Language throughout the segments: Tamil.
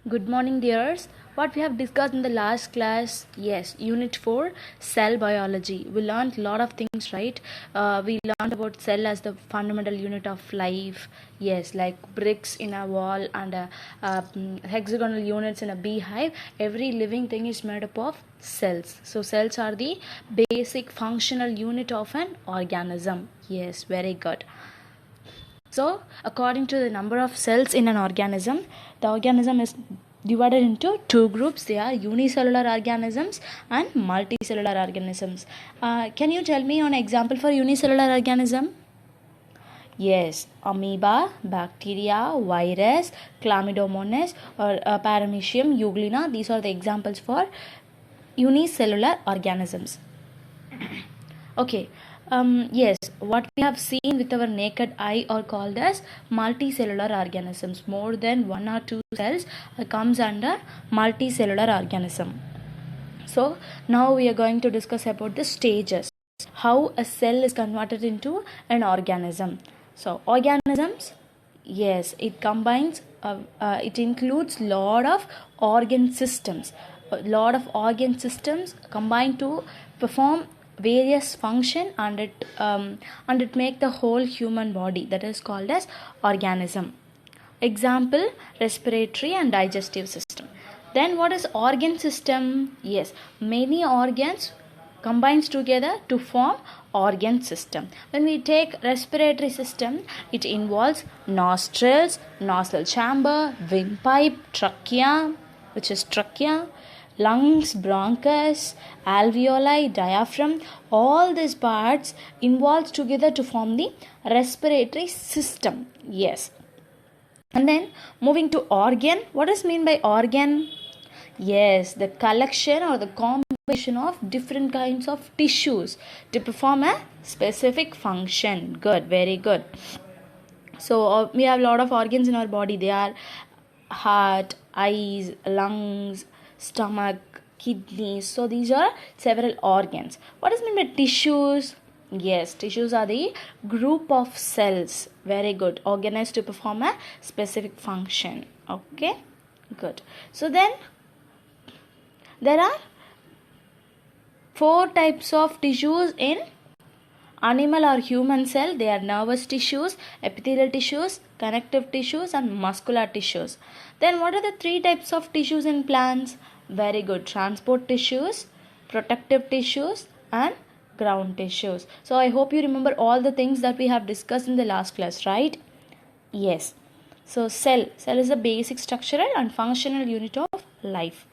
Good morning, dears. What we have discussed in the last class, yes, Unit 4, cell biology. We learned a lot of things, right? We learned about cell as the fundamental unit of life. Yes, like bricks in a wall and hexagonal units in a beehive. Every living thing is made up of cells. So cells are the basic functional unit of an organism. Yes, very good. So, according to the number of cells in an organism, the organism is divided into two groups. They are unicellular organisms and multicellular organisms. Can you tell me an example for unicellular organism? Yes, amoeba, bacteria, virus, chlamydomonas or paramecium, euglena. These are the examples for unicellular organisms. Okay. Yes, what we have seen with our naked eye are called as multicellular organisms. More than one or two cells comes under multicellular organism. So now we are going to discuss about the stages, how a cell is converted into an organism. So organisms, yes, it combines, it includes lot of organ systems. A lot of organ systems combine to perform various function and it make the whole human body, that is called as organism. Example, respiratory and digestive system. Then what is organ system? Yes, many organs combines together to form organ system. When we take respiratory system, it involves nostrils, nasal chamber, windpipe, trachea, which is trachea, lungs, bronchus, alveoli, diaphragm. All these parts involves together to form the respiratory system. Yes. And then moving to organ, what is mean by organ? Yes, the collection or the combination of different kinds of tissues to perform a specific function. Good, very good. So we have a lot of organs in our body. They are heart, eyes, lungs, stomach, kidneys. So these are several organs. What is meant by tissues? Yes, tissues are the group of cells. Very good. Organized to perform a specific function. Okay, good. So then there are 4 types of tissues in animal or human cell. They are nervous tissues, epithelial tissues, connective tissues and muscular tissues. Then what are the 3 types of tissues in plants? Very good. Transport tissues, protective tissues and ground tissues. So I hope you remember all the things that we have discussed in the last class, right? Yes. So cell is a basic structural and functional unit of life.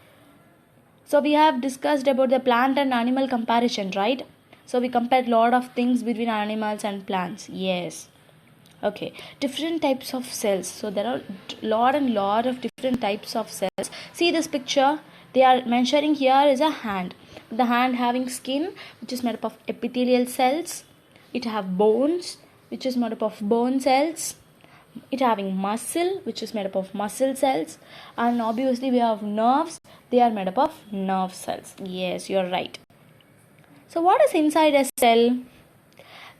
So we have discussed about the plant and animal comparison, right? So we compared a lot of things between animals and plants. Yes. Okay. Different types of cells. So there are lot of different types of cells. See this picture. They are mentioning here is a hand. The hand having skin, which is made up of epithelial cells. It have bones, which is made up of bone cells. It having muscle, which is made up of muscle cells. And obviously we have nerves. They are made up of nerve cells. Yes, you are right. So what is inside a cell?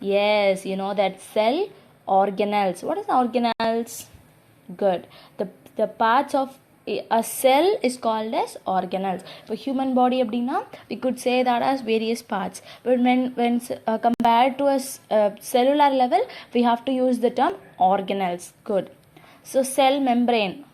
Yes, you know that cell organelles. What is organelles? Good. The parts of a cell is called as organelles. For human body abdina, we could say that as various parts. But when compared to a cellular level, we have to use the term organelles. Good. So cell membrane.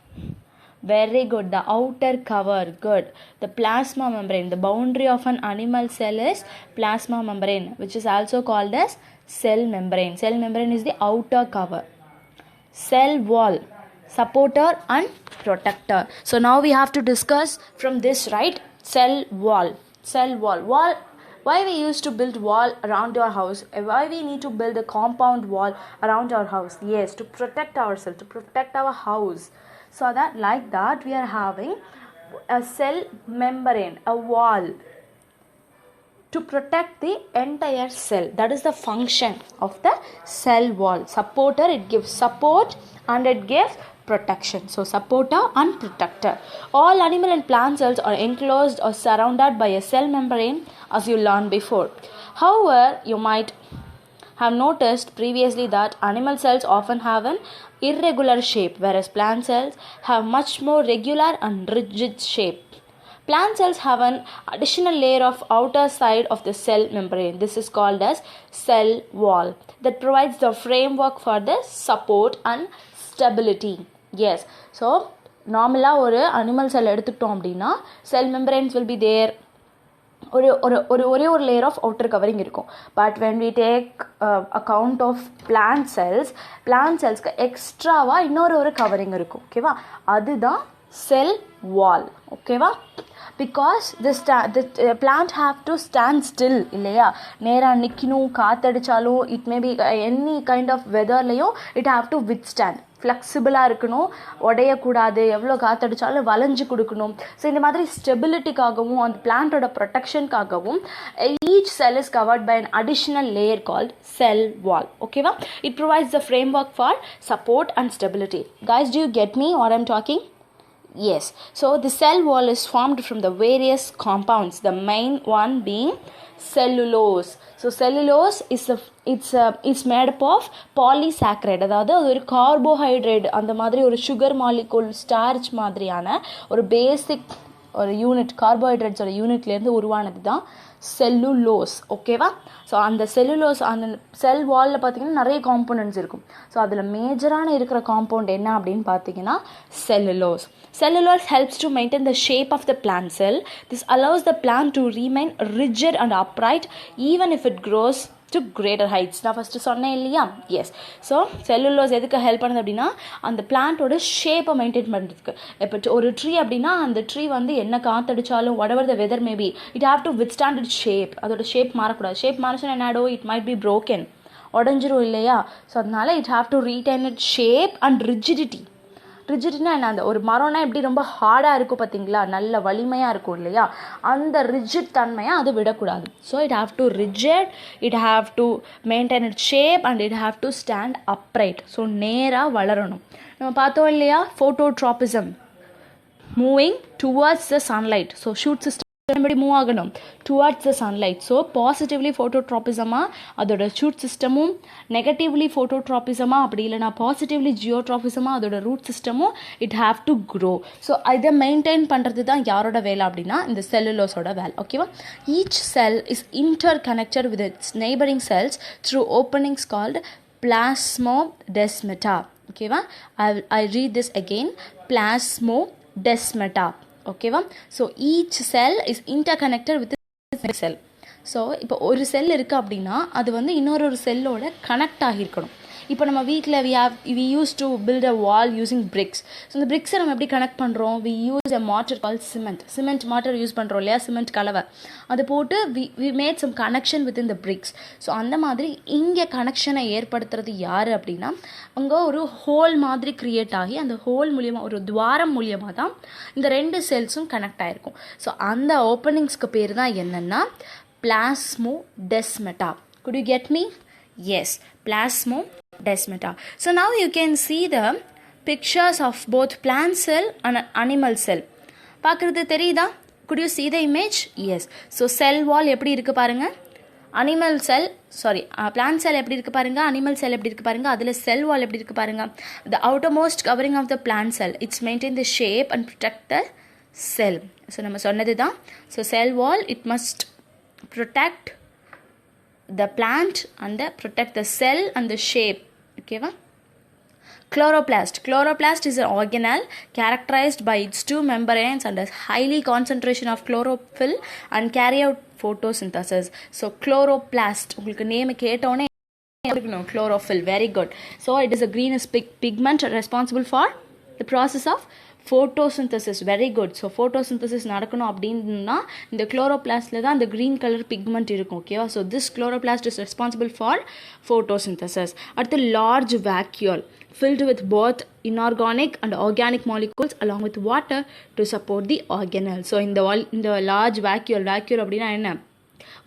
Very good. The outer cover. Good. The plasma membrane. The boundary of an animal cell is plasma membrane, which is also called as cell membrane. Cell membrane is the outer cover. Cell wall, supporter and protector. So now we have to discuss from this, right? Cell wall. Why we used to build wall around our house? Why we need to build a compound wall around our house? Yes, to protect ourselves, to protect our house. So that like that we are having a cell membrane, a wall to protect the entire cell. That is the function of the cell wall. Supporter, it gives support and it gives protection. So supporter and protector. All animal and plant cells are enclosed or surrounded by a cell membrane, as you learned before. However, you might have noticed previously that animal cells often have an irregular shape, whereas plant cells have much more regular and rigid shape. Plant cells have an additional layer of outer side of the cell membrane. This is called as cell wall that provides the framework for the support and stability. Yes, so நார்மலாக ஒரு அனிமல் செல் எடுத்துக்கிட்டோம் அப்படின்னா cell membranes will be there, ஒரே ஒரு லேயர் ஆஃப் அவுட்டர் கவரிங் இருக்கும். But when we take account of plant செல்ஸ்க்கு எக்ஸ்ட்ராவாக இன்னொரு கவரிங் இருக்கும். ஓகேவா, அதுதான் செல் வால். ஓகேவா, because the plant have to stand still இல்லையா, நேராக நிற்கணும், காற்றடிச்சாலும் it may be any kind of வெதர்லையும் இட் ஹாவ் டு வித்ஸ்டாண்ட், ஃப்ளெக்சிபிளாக இருக்கணும், உடையக்கூடாது, எவ்வளோ காற்றடிச்சாலும் வளைஞ்சு கொடுக்கணும். ஸோ இந்த மாதிரி ஸ்டெபிலிட்டிக்காகவும் அந்த பிளான்ட்டோட ப்ரொடெக்ஷனுக்காகவும் each cell is covered by an additional layer called cell wall. ஓகேவா, it provides the framework for support and stability. Guys, do you get me what I'm talking? Yes, so the cell wall is formed from the various compounds, the main one being cellulose. So cellulose is made up of polysaccharide, அதாவது அது ஒரு கார்போஹைட்ரேட், அந்த மாதிரி ஒரு சுகர் மாலிகூல் ஸ்டார்ச் மாதிரியான ஒரு பேசிக் ஒரு யூனிட், கார்போஹைட்ரேட்ஸோட யூனிட்லேருந்து உருவானது தான் செல்லுலோஸ். ஓகேவா, ஸோ அந்த செல்லுலோஸ் அந்த செல் வாலில் பார்த்திங்கன்னா நிறைய காம்போனன்ட்ஸ் இருக்கும். ஸோ அதில் மேஜரான இருக்கிற காம்பவுண்ட் என்ன அப்படின்னு பார்த்தீங்கன்னா cellulose. Cellulose helps to maintain the shape of the plant cell. This allows the plant to remain rigid and upright even if it grows to greater heights. நான் ஃபஸ்ட்டு சொன்னேன் இல்லையா? எஸ், ஸோ செல்லுலோஸ் எதுக்கு ஹெல்ப் பண்ணுது அப்படின்னா அந்த பிளான்ட்டோட ஷேப்பை மெயின்டைன் பண்ணுறதுக்கு. இப்போ ஒரு ட்ரீ அப்படின்னா அந்த ட்ரீ வந்து என்ன காற்றடிச்சாலும் whatever the weather may be, it have to withstand its shape. அதோட ஷேப் மாறக்கூடாது. ஷேப் மாறிச்சுன்னா என்ன ஆடும், இட் மைட் பி broken, உடஞ்சிரும் இல்லையா. ஸோ அதனால it have to retain its shape and rigidity. ரிஜிட்னா என்ன, அந்த ஒரு மரம்னா எப்படி ரொம்ப ஹார்டாக இருக்கும் பார்த்தீங்களா, நல்ல வலிமையாக இருக்கும் இல்லையா, அந்த ரிஜிட் தன்மையாக அது விடக்கூடாது. So it have to rigid, it have to maintain it shape and it have to stand upright. So நேராக வளரணும். நம்ம பார்த்தோம் இல்லையா, phototropism, moving towards the sunlight. So shoot system எப்படி மூவ் ஆகணும், towards the sunlight. So positively ஃபோட்டோட்ராபிசமாக அதோட ஷூட் சிஸ்டமும், நெகட்டிவ்லி ஃபோட்டோட்ராபிசமாக அப்படி இல்லைனா பாசிட்டிவ்லி ஜியோட்ராபிசமாக அதோட ரூட் சிஸ்டமும் it have to grow. So இதை மெயின்டைன் பண்ணுறது தான் யாரோட வேலை அப்படின்னா இந்த செல்லுலோஸோட வேலை. ஓகேவா, each cell is interconnected with its neighbouring cells through openings called plasmodesmata. ஓகேவா, I read this again, plasmodesmata. ஓகேவா, so each cell is interconnected with cell. So இப்போ ஒரு செல் இருக்குது அப்படின்னா அது வந்து இன்னொரு செல்லோட கனெக்ட் ஆகியிருக்கணும். இப்போ நம்ம வீட்டில் we use to build a wall using bricks. So இந்த பிரிக்ஸை நம்ம எப்படி கனெக்ட் பண்ணுறோம், we use a mortar call cement mortar use பண்ணுறோம் இல்லையா, சிமெண்ட் கலவை அது போட்டு we made some connection with in the bricks. So அந்த மாதிரி இங்கே கனெக்ஷனை ஏற்படுத்துறது யார் அப்படின்னா அங்கே ஒரு ஹோல் மாதிரி க்ரியேட் ஆகி அந்த ஹோல் மூலியமாக ஒரு துவாரம் மூலியமாக தான் இந்த ரெண்டு செல்ஸும் கனெக்ட் ஆகிருக்கும். ஸோ அந்த ஓப்பனிங்ஸ்க்கு பேர் தான் என்னென்னா பிளாஸ்மோடெஸ்மெட்டா. Could you get me? Yes, plasmodesmata. So now you can see the pictures of both plant cell and animal cell. பார்க்குறது தெரியுதா? Could you see the image? Yes. So cell wall எப்படி இருக்கு பாருங்க, அனிமல் செல் பிளான்ட் செல் எப்படி இருக்கு பாருங்க, அனிமல் செல் எப்படி இருக்கு பாருங்க, அதில் செல் வால் எப்படி இருக்கு பாருங்க. The outermost covering of the plant cell, it's maintain the shape and protect the cell. So நம்ம சொன்னது தான். So sell wall it must protect the plant and protect the cell and the shape. Okay va? Chloroplast is an organelle characterized by its two membranes and a highly concentration of chlorophyll and carry out photosynthesis. So chloroplast, உங்களுக்கு name கேட்டோனே chlorophyll, very good. So it is a greenish pigment responsible for the process of photosynthesis. Very good. So photosynthesis நடக்கணும் அப்படின்னா இந்த chloroplastல தான் இந்த green color pigment இருக்கும். ஓகேவா, so this chloroplast is responsible for photosynthesis. அடுத்து large vacuole filled with both inorganic and organic molecules along with water to support the organelle. So இந்த large vacuole அப்படின்னா என்ன,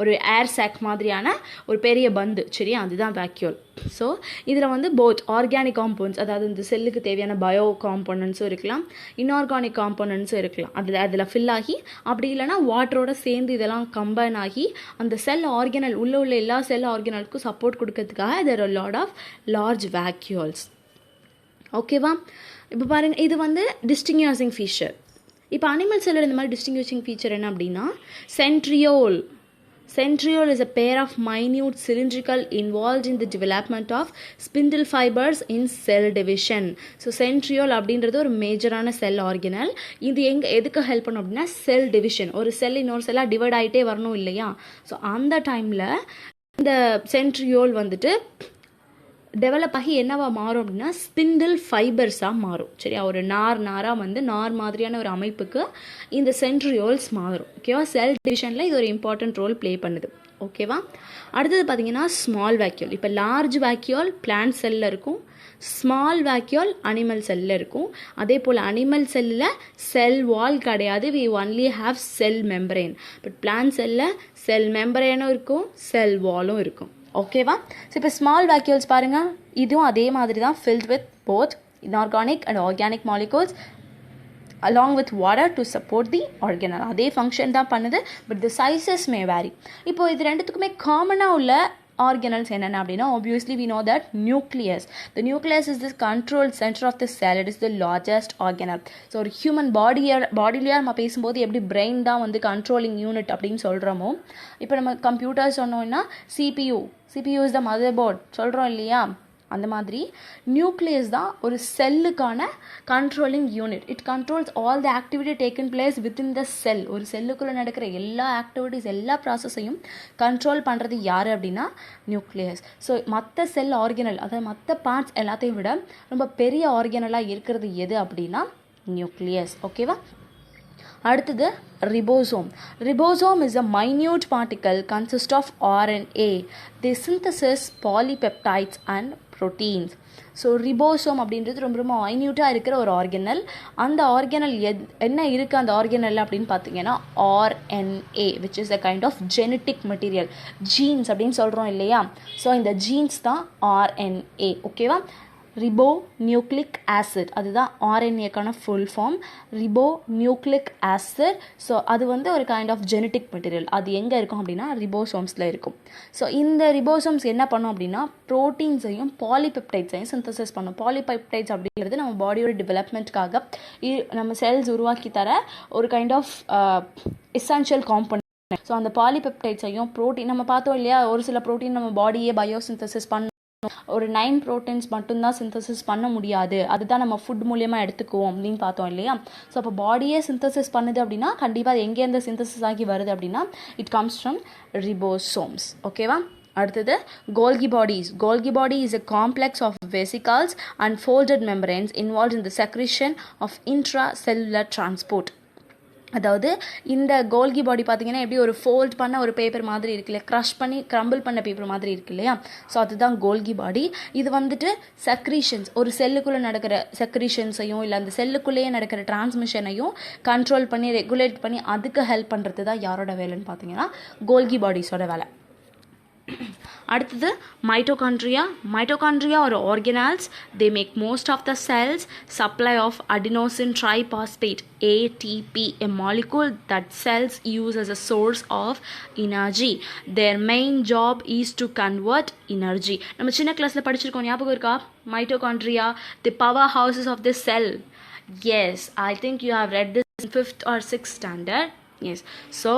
ஒரு ஏர் சாக் மாதிரியான ஒரு பெரிய பந்து, சரியா, அதுதான் வேக்யூல். ஸோ இதில் வந்து போத் ஆர்கானிக் காம்பவுண்ட்ஸ், அதாவது இந்த செல்லுக்கு தேவையான பயோ காம்பனன்ட்ஸும் இருக்கலாம், இன்ஆர்கானிக் காம்பனன்ட்ஸும் இருக்கலாம். அதில் ஃபில் ஆகி அப்படி இல்லைனா வாட்டரோட சேர்ந்து இதெல்லாம் கம்பைன் ஆகி அந்த செல் ஆர்கனல் உள்ள எல்லா செல் ஆர்கனலுக்கும் சப்போர்ட் கொடுக்கறதுக்காக there are lot of large vacuoles. ஓகேவா? இப்போ பாருங்கள், இது வந்து டிஸ்டிங்யூஷிங் ஃபீச்சர். இப்போ அனிமல் செல்லில் இந்த மாதிரி டிஸ்டிங்யூஷிங் ஃபீச்சர் என்ன அப்படின்னா, centriole. Centriole is a pair of minute cylindrical involved in the development of spindle fibers in cell division. So centriole அப்படின்றது ஒரு மேஜரான செல் ஆர்கனல். இது எதுக்கு ஹெல்ப் பண்ணும் அப்படின்னா, செல் டிவிஷன். ஒரு செல் இன்னொரு செல்லாக டிவைட் ஆகிட்டே வரணும் இல்லையா? ஸோ அந்த டைமில் இந்த சென்ட்ரியோல் வந்துட்டு டெவலப் ஆகி என்னவா மாறும் அப்படின்னா, ஸ்பிண்டில் ஃபைபர்ஸாக மாறும். சரியா? ஒரு நாராக வந்து நார் மாதிரியான ஒரு அமைப்புக்கு இந்த சென்ட்ரியோல்ஸ் மாறும். ஓகேவா? செல் டிவிஷனில் இது ஒரு இம்பார்ட்டன்ட் ரோல் ப்ளே பண்ணுது. ஓகேவா? அடுத்தது பார்த்தீங்கன்னா ஸ்மால் வேக்யூல். இப்போ லார்ஜ் வேக்யூல் பிளான்ட் செல்லில் இருக்கும், ஸ்மால் வேக்யூல் அனிமல் செல்லில் இருக்கும். அதே போல் அனிமல் செல்லில் செல் வால் கிடையாது, we only have cell membrane. But plant செல்லில் செல் மெம்பரேனும் இருக்கும், செல் வாலும் இருக்கும். ஓகேவா? ஸோ இப்போ ஸ்மால் வேக்யூல்ஸ் பாருங்கள், இதுவும் அதே மாதிரி தான், filled with both inorganic and organic molecules along with water to support the organelle. அதே ஃபங்க்ஷன் தான் பண்ணுது, but the sizes may vary. இப்போ இது ரெண்டுத்துக்குமே காமனாக உள்ள organelles என்னென்ன அப்படின்னா, obviously we know that nucleus. The nucleus is the control center of the cell. It is the largest organelle. So ஒரு ஹியூமன் பாடியிலேயே நம்ம பேசும்போது எப்படி பிரெயின் தான் வந்து கண்ட்ரோலிங் யூனிட் அப்படின்னு சொல்கிறோமோ, இப்போ நம்ம கம்ப்யூட்டர் சொன்னோம்னா CPU is the motherboard சொல்கிறோம் இல்லையா? அந்த மாதிரி நியூக்ளியஸ் தான் ஒரு செல்லுக்கான controlling unit. It controls all the activity taken place within the cell. ஒரு செல்லுக்குள்ளே நடக்கிற எல்லா ஆக்டிவிட்டீஸ், எல்லா ப்ராசஸையும் கண்ட்ரோல் பண்ணுறது யார் அப்படின்னா நியூக்ளியஸ். ஸோ மற்ற செல் ஆர்கனல், அதாவது மற்ற பார்ட்ஸ் எல்லாத்தையும் விட ரொம்ப பெரிய ஆர்கனலாக இருக்கிறது எது அப்படின்னா நியூக்ளியஸ். ஓகேவா? அடுத்தது ribosome. Ribosome is a minute particle consist of RNA. They synthesis polypeptides and proteins. So ribosome அப்படின்றது ரொம்ப ரொம்ப மைன்யூட்டாக இருக்கிற ஒரு ஆர்கனல். அந்த ஆர்கனல் என்ன இருக்குது அந்த ஆர்கனல் அப்படின்னு பார்த்தீங்கன்னா RNA, which is a kind of genetic material. Jeans அப்படின்னு சொல்கிறோம் இல்லையா? ஸோ இந்த ஜீன்ஸ் தான் RNA. ஓகேவா? ரிபோ நியூக்ளிக் ஆசிட், அதுதான் ஆர்என்ஏக்கான full form, ribonucleic acid. So அது வந்து ஒரு கைண்ட் ஆஃப் ஜெனட்டிக் மெட்டீரியல். அது எங்கே இருக்கும் அப்படின்னா ரிபோசோம்ஸில் இருக்கும். ஸோ இந்த ரிபோசோம்ஸ் என்ன பண்ணும் அப்படின்னா, ப்ரோட்டீன்ஸையும் பாலிபெப்டைட்ஸையும் சிந்தசிஸ் பண்ணும். பாலிபெப்டைட்ஸ் அப்படிங்கிறது நம்ம பாடியோட டெவலப்மெண்ட்காக நம்ம செல்ஸ் உருவாக்கி தர ஒரு kind of essential component. So அந்த பாலிபெப்டைட்ஸையும் ப்ரோட்டீன் நம்ம பார்த்தோம் இல்லையா, ஒரு சில ப்ரோட்டீன் நம்ம பாடியே பயோசிந்தசிஸ் பண்ண, ஒரு 9 ப்ரோட்டீன்ஸ் மட்டும்தான் சிந்தசிஸ் பண்ண முடியாது, அதுதான் நம்ம ஃபுட் மூலியமாக எடுத்துக்குவோம் அப்படின்னு பார்த்தோம் இல்லையா? ஸோ அப்போ பாடியே சிந்தசிஸ் பண்ணுது அப்படின்னா கண்டிப்பாக அது எங்கேருந்து சிந்தசிஸ் ஆகி வருது அப்படின்னா இட் கம்ஸ் ஃப்ரம் ரிபோசோம்ஸ். ஓகேவா? அடுத்தது கோல்கி bodies. கோல்கி body is a complex of vesicles and folded membranes involved in the secretion of intracellular transport. அதாவது இந்த கோல்கி பாடி பார்த்தீங்கன்னா எப்படி ஒரு ஃபோல்ட் பண்ண ஒரு பேப்பர் மாதிரி இருக்கு இல்லையா, க்ரஷ் பண்ணி க்ரம்பிள் பண்ண பேப்பர் மாதிரி இருக்கு இல்லையா? ஸோ அதுதான் கோல்கி பாடி. இது வந்துட்டு செக்ரீஷன்ஸ், ஒரு செல்லுக்குள்ளே நடக்கிற செக்ரீஷன்ஸையும் இல்லை அந்த செல்லுக்குள்ளேயே நடக்கிற டிரான்ஸ்மிஷனையும் கண்ட்ரோல் பண்ணி ரெகுலேட் பண்ணி அதுக்கு ஹெல்ப் பண்ணுறது தான் யாரோட வேலைன்னு பார்த்தீங்கன்னா கோல்கி பாடிஸோட வேலை. அடுத்தது மைட்டோகாண்ட்ரியா. மைட்டோகாண்ட்ரியா ஒரு ஆர்கனல்ஸ். They make most of the cells supply of adenosine triphosphate ATP, a molecule that cells use as a source of energy. Their main job is to convert energy. நம்ம சின்ன கிளாஸில் படிச்சிருக்கோம், ஞாபகம் இருக்கா? Mitochondria, the powerhouses of the cell. Yes, I think you have read this in 5th or 6th standard. Yes. So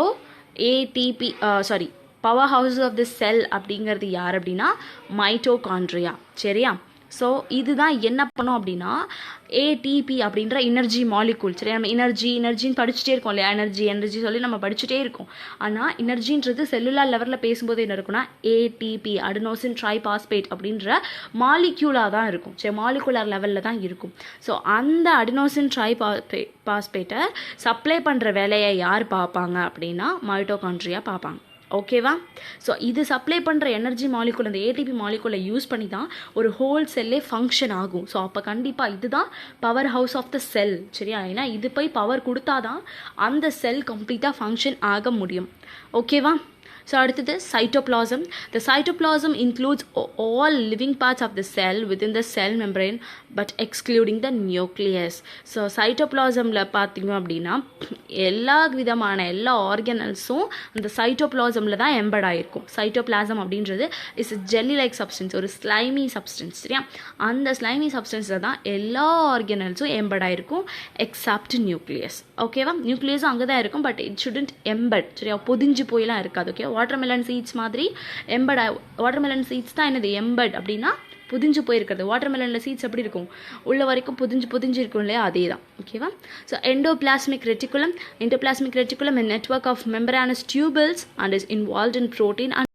power houses of the cell அப்படிங்கிறது யார் அப்படின்னா மைட்டோகாண்ட்ரியா. சரியா? ஸோ இதுதான் என்ன பண்ணோம் அப்படின்னா ATP அப்படின்ற எனர்ஜி மாலிகூல். சரி, நம்ம எனர்ஜின்னு படிச்சுட்டே இருக்கோம் இல்லையா? எனர்ஜி சொல்லி நம்ம படிச்சுட்டே இருக்கோம். ஆனால் எனர்ஜின்றது செல்லுலார் லெவலில் பேசும்போது என்ன இருக்குன்னா ATP, அடினோசின் ட்ரைபாஸ்பேட் அப்படின்ற மாலிக்யூலாக தான் இருக்கும். சரி, மாலிகுலர் லெவலில் தான் இருக்கும். ஸோ அந்த அடினோசின் ட்ரைபாஸ்பேட்டை சப்ளை பண்ணுற வேலையை யார் பார்ப்பாங்க அப்படின்னா மைட்டோகாண்ட்ரியா பார்ப்பாங்க. ஓகேவா? ஸோ இது சப்ளை பண்ணுற எனர்ஜி மாலிகுல், அந்த ATP மாலிகுலை யூஸ் பண்ணி தான் ஒரு ஹோல் செல்லே ஃபங்க்ஷன் ஆகும். ஸோ அப்போ கண்டிப்பாக இதுதான் பவர் ஹவுஸ் ஆஃப் த செல். சரியா? ஏன்னா இது போய் பவர் கொடுத்தா தான் அந்த செல் கம்ப்ளீட்டாக ஃபங்க்ஷன் ஆக முடியும். ஓகேவா? ஸோ அடுத்தது cytoplasm. The cytoplasm includes all living parts of the cell within the cell membrane but excluding the nucleus. So சைட்டோபிளாசமில் பார்த்தீங்க அப்படின்னா எல்லா விதமான எல்லா ஆர்கனல்ஸும் அந்த சைட்டோபிளாசமில் தான் எம்பட் ஆகிருக்கும். சைட்டோபிளாசம் அப்படின்றது இஸ் ஜெல்லி லைக் சப்ஸ்டன்ஸ், ஒரு ஸ்லைமி சப்ஸ்டன்ஸ். சரியா, அந்த ஸ்லைமி சப்ஸ்டன்ஸில் தான் எல்லா ஆர்கனல்ஸும் எம்பட் ஆகிருக்கும் எக்ஸப்ட் நியூக்ளியஸ். ஓகேவா, நியூக்ளியஸும் அங்கே தான் இருக்கும், பட் இட் ஷுடன்ட் எம்பட். சரியா, பொதிஞ்சு போயெல்லாம் இருக்காது. ஓகே, வாட்டர்மெலன் சீட்ஸ் மாதிரி எம்பட், வாட்டர்மெலன் சீட்ஸ் தான் என்னது எம்பட் அப்படின்னா புதிஞ்சு போயிருக்கிறது. வாட்டர்மெலனில் சீட்ஸ் எப்படி இருக்கும், உள்ள வரைக்கும் புதிஞ்சு இருக்கும் இல்லையா, அதே தான். ஓகேவா. So endoplasmic reticulum. Endoplasmic reticulum a network of membranous tubules and is involved in protein and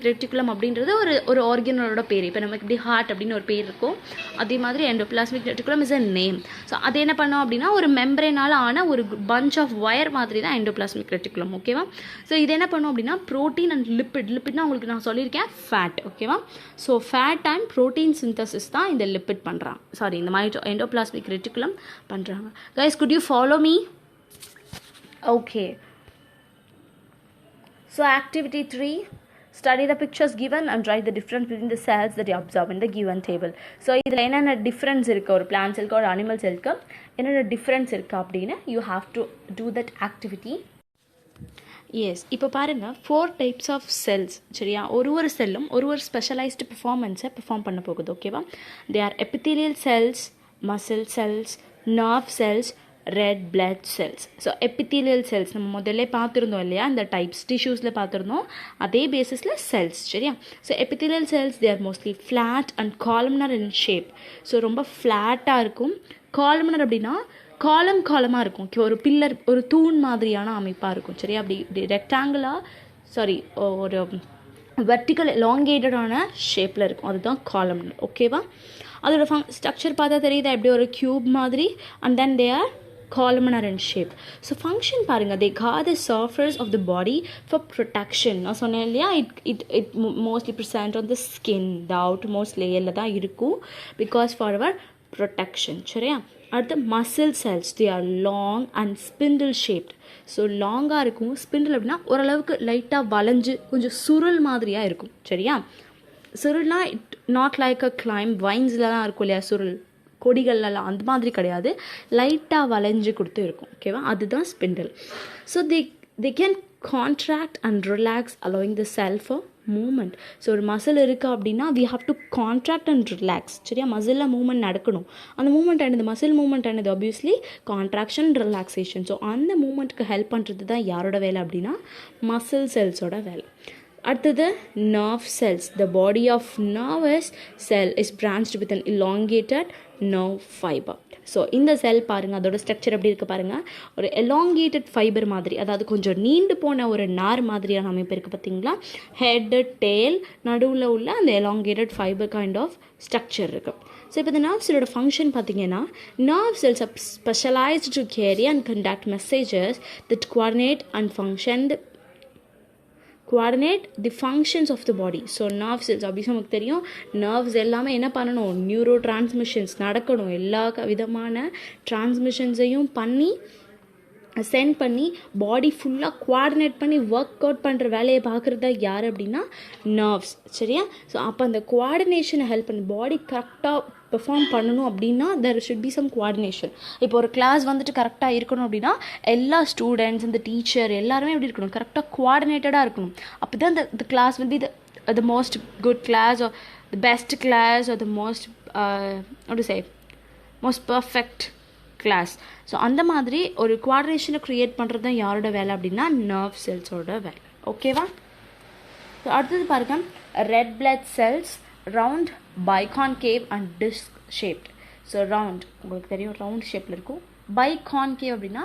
reticulum அப்படின்றது ஒரு ஆர்கனோட பேர். இப்போ நமக்கு இப்படி ஹார்ட் அப்படின்னு ஒரு பேர் இருக்கும், அதே மாதிரி endoplasmic reticulum is a name. So அது என்ன பண்ணோம் அப்படின்னா ஒரு மெம்பரேனால் ஆன ஒரு பஞ்ச் ஆஃப் ஒயர் மாதிரி தான் எண்டோபிளாஸ்மிக் ரெட்டிகுலம். ஓகேவா. ஸோ இது என்ன பண்ணோம் அப்படின்னா ப்ரோட்டீன் அண்ட் லிப்பிட்னா உங்களுக்கு நான் சொல்லியிருக்கேன் ஃபேட். ஓகேவா. So fat and protein synthesis தான் இந்த லிப்பிட் பண்ணுறாங்க, சாரி இந்த எண்டோபிளாஸ்மிக் ரெட்டிகுலம் பண்ணுறாங்க. Guys, could you follow me? Okay. So activity 3, study the pictures given and write the difference between the cells that you observe in the given table. So இதில் என்னென்ன டிஃப்ரென்ஸ் இருக்குது, ஒரு பிளான்ட் செல்க்கு ஒரு அனிமல் செல்க்கு என்னென்ன டிஃப்ரென்ஸ் இருக்குது அப்படின்னு you have to do that activity. Yes, இப்போ பாருங்கள் 4 டைப்ஸ் ஆஃப் செல்ஸ். சரியா, ஒரு செல்லும் ஒரு ஸ்பெஷலைஸ்டு பெர்ஃபார்மன்ஸை பெர்ஃபார்ம் பண்ண போகுது. ஓகேவா. They are epithelial cells, muscle cells, nerve cells, red blood cells. So epithelial cells நம்ம முதல்ல பார்த்துருந்தோம் இல்லையா, இந்த டைப்ஸ் டிஷ்யூஸில் பார்த்துருந்தோம், அதே பேசிஸில் செல்ஸ். சரியா. So epithelial cells they are mostly flat and columnar in shape. So ரொம்ப ஃப்ளாட்டாக இருக்கும். காலம்னர் அப்படின்னா காலமாக இருக்கும், ஒரு பில்லர் ஒரு தூண் மாதிரியான அமைப்பாக இருக்கும். சரியா, அப்படி ரெக்டாங்குலாக ஒரு வெர்டிக்கல் எலாங்கேட்டடான ஷேப்பில் இருக்கும், அதுதான் காலம்னர். ஓகேவா. அதோட ஸ்ட்ரக்சர் பார்த்தா தெரியுதா, எப்படி ஒரு க்யூப் மாதிரி. And then they are columnar in shape. So function பாருங்க, they guard the surface of the body for protection. நான் சொன்னேன் இல்லையா, it mostly present on the skin, the outermost layerல தான் இருக்கும், because for our protection. சரியா. அடுத்து muscle cells, they are long and spindle shaped. So லாங்காக இருக்கும். ஸ்பிண்டில் அப்படின்னா ஓரளவுக்கு லைட்டாக வளைஞ்சு கொஞ்சம் சுருள் மாதிரியாக இருக்கும். சரியா, சுருள்னா it not like a climb வைன்ஸ்லாம் இருக்கும் இல்லையா, சுருள் கொடிகள்லாம் அந்த மாதிரி கிடையாது, லைட்டாக வளைஞ்சு கொடுத்து இருக்கும். ஓகேவா, அதுதான் spindle. So they can contract and relax allowing the cell for movement. So ஒரு மசில் இருக்குது அப்படின்னா we have to contract and relax. சரியா, மசிலில் மூமெண்ட் நடக்கணும். அந்த மூமெண்ட் ஆனது மசில் மூமெண்ட் ஆனது ஆப்வியஸ்லி கான்ட்ராக்ஷன் ரிலாக்ஸேஷன். ஸோ அந்த மூமெண்ட்டுக்கு ஹெல்ப் பண்ணுறது தான் யாரோட வேலை அப்படின்னா மசில் செல்ஸோட வேலை. அடுத்தது nerve cells. The body of nervous cell is branched with an elongated nerve fiber. So இந்த செல் பாருங்கள், அதோட ஸ்ட்ரக்சர் எப்படி இருக்குது பாருங்கள், ஒரு எலாங்கேட்டட் ஃபைபர் மாதிரி, அதாவது கொஞ்சம் நீண்டு போன ஒரு நார் மாதிரியான அமைப்பு இருக்குது பார்த்தீங்களா. ஹெட்டு டெய்ல் நடுவில் உள்ள அந்த elongated fibre kind of structure இருக்குது. ஸோ இப்போ இந்த nerve cellோட ஃபங்க்ஷன் பார்த்தீங்கன்னா, nerve cells are specialized to carry and conduct messages that coordinate the functions of the body. So nerve cells obviously நமக்கு தெரியும், nerves எல்லாமே என்ன பண்ணணும், நியூரோ டிரான்ஸ்மிஷன்ஸ் நடக்கணும், எல்லா விதமான டிரான்ஸ்மிஷன்ஸையும் சென்ட் பண்ணி பாடி ஃபுல்லாக கோஆர்டினேட் பண்ணி ஒர்க் அவுட் பண்ணுற வேலையை பார்க்குறது தான் யார் அப்படின்னா நர்வ்ஸ். சரியா. ஸோ அப்போ அந்த கோஆர்டினேஷனை ஹெல்ப் பண்ணி பாடி கரெக்டாக பெர்ஃபார்ம் பண்ணணும் அப்படின்னா there should be some coordination. இப்போ ஒரு கிளாஸ் வந்துட்டு கரெக்டாக இருக்கணும் அப்படின்னா எல்லா ஸ்டூடெண்ட்ஸ் இந்த டீச்சர் எல்லாருமே எப்படி இருக்கணும், கரெக்டாக கோஆர்டினேட்டடாக இருக்கணும். அப்போ தான் the class will be the most good class or the best class or the most most perfect class. So அந்த மாதிரி ஒரு கோஆர்டினேஷனை க்ரியேட் பண்ணுறது தான் யாரோட வேலை அப்படின்னா நர்வ் செல்ஸோட வேலை. ஓகேவா. ஸோ அடுத்தது பாருங்க, red blood cells round biconcave and disc shaped. So round உங்களுக்கு தெரியும், ரவுண்ட் ஷேப்பில் இருக்கும். பைகான்கேவ் அப்படின்னா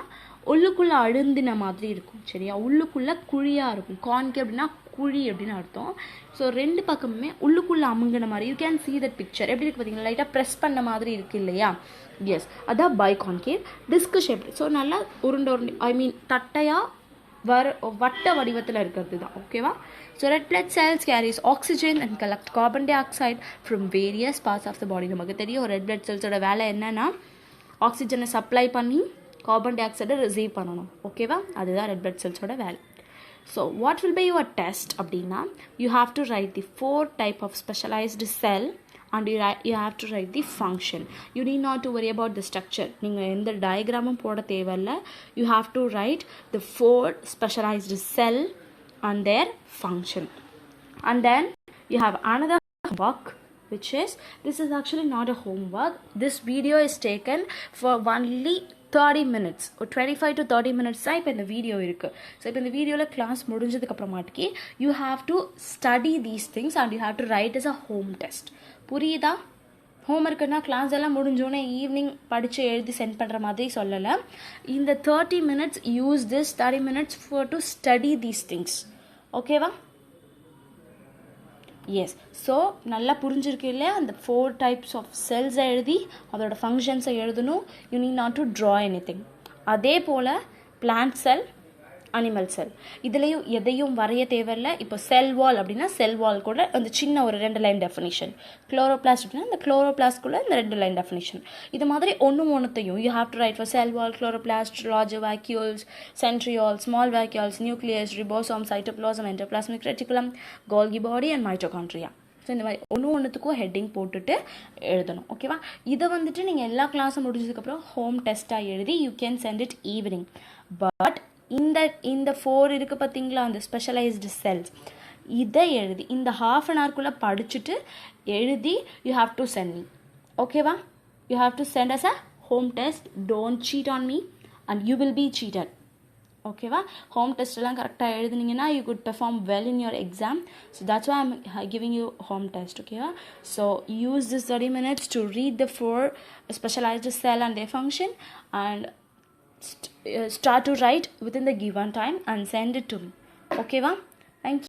உள்ளுக்குள்ளே அழுந்தின மாதிரி இருக்கும். சரியா, உள்ளுக்குள்ளே குழியாக இருக்கும். கான்கேவ் அப்படின்னா குழி அப்படின்னு அர்த்தம். ஸோ ரெண்டு பக்கமுமே உள்ளுக்குள்ளே அமுங்கின மாதிரி. You can see that picture. எப்படி இருக்குது பார்த்தீங்கன்னா, லைட்டாக ப்ரெஸ் பண்ண மாதிரி இருக்குது இல்லையா. எஸ், அதான் பைகான்கேவ். Disk shape. ஸோ நல்லா உருண்டை தட்டையாக வட்ட வடிவத்தில் இருக்கிறது தான். ஓகேவா. So red blood cells carries oxygen and collect carbon dioxide from various parts of the body. நமக்கு தெரியும் ரெட் பிளட் செல்ஸோட வேலை என்னன்னா ஆக்சிஜனை சப்ளை பண்ணி கார்பன் டை ஆக்சைடை ரிசீவ் பண்ணணும். ஓகேவா, அதுதான் ரெட் பிளட் செல்ஸோட வேலை. So what will be your test அப்படின்னா you have to write the 4 type of specialized cell and you have to write the function. You need not to worry about the structure. நீங்கள் எந்த டயக்ராமும் போட தேவையில்லை. You have to write the 4 specialized cell and their function. And then you have another work, which is, this is actually not a homework. This video is taken for only 30 minutes or 25 to 30 minutes தான் இப்போ இந்த வீடியோ இருக்குது. ஸோ இப்போ இந்த வீடியோவில் class முடிஞ்சதுக்கப்புறமாட்டிக்கு you have to study these things and you have to write as a home test. புரியுதா? ஹோம்ஒர்க்குன்னா கிளாஸ் எல்லாம் முடிஞ்சோடனே ஈவினிங் படித்து எழுதி சென்ட் பண்ணுற மாதிரி சொல்லலை. இந்த 30 minutes use this 30 minutes for to study these things. ஓகேவா? எஸ். ஸோ நல்லா புரிஞ்சிருக்கு இல்லையா? அந்த 4 types of cells எழுதி அதோட ஃபங்க்ஷன்ஸை எழுதணும். You need not to draw any thing. அதே போல் பிளான்ட் செல், அனிமல் செல், இதுலேயும் எதையும் வரைய தேவையில்லை. இப்போ செல் வால் அப்படின்னா செல் வால் கூட அந்த சின்ன ஒரு 2 லைன் டெஃபினிஷன், குளோரோபிளாஸ்ட் அப்படின்னா அந்த குளோரோபிளாஸ்ட்குள்ளே இந்த 2 லைன் டெஃபினிஷன், இது மாதிரி ஒன்றுத்தையும் you have to write for cell wall, chloroplast, larger vacuoles, centriole, small vacuoles, nucleus, ribosome, cytoplasm, endoplasmic reticulum, Golgi body and mitochondria. So இந்த மாதிரி ஒன்றுத்துக்கும் ஹெட்டிங் போட்டுட்டு எழுதணும். ஓகேவா? இதை வந்துட்டு நீங்கள் எல்லா கிளாஸும் முடிஞ்சதுக்கப்புறம் ஹோம் டெஸ்ட்டாக எழுதி you can send it evening. But இந்த 4 இருக்குது பார்த்தீங்களா, அந்த ஸ்பெஷலைஸ்டு செல்ஸ், இதை எழுதி இந்த ½ an hourக்குள்ளே படிச்சுட்டு எழுதி you have to send me. ஓகேவா? You have to send us a home test. Don't cheat on me and you will be cheated. ஓகேவா? ஹோம் டெஸ்ட்டெல்லாம் கரெக்டாக எழுதுனீங்கன்னா you could perform well in your exam. So that's why I'm giving you home test. ஓகேவா? So use this 30 minutes to read the 4 specialized cell and their function and start to write within the given time and send it to me. Okay, va?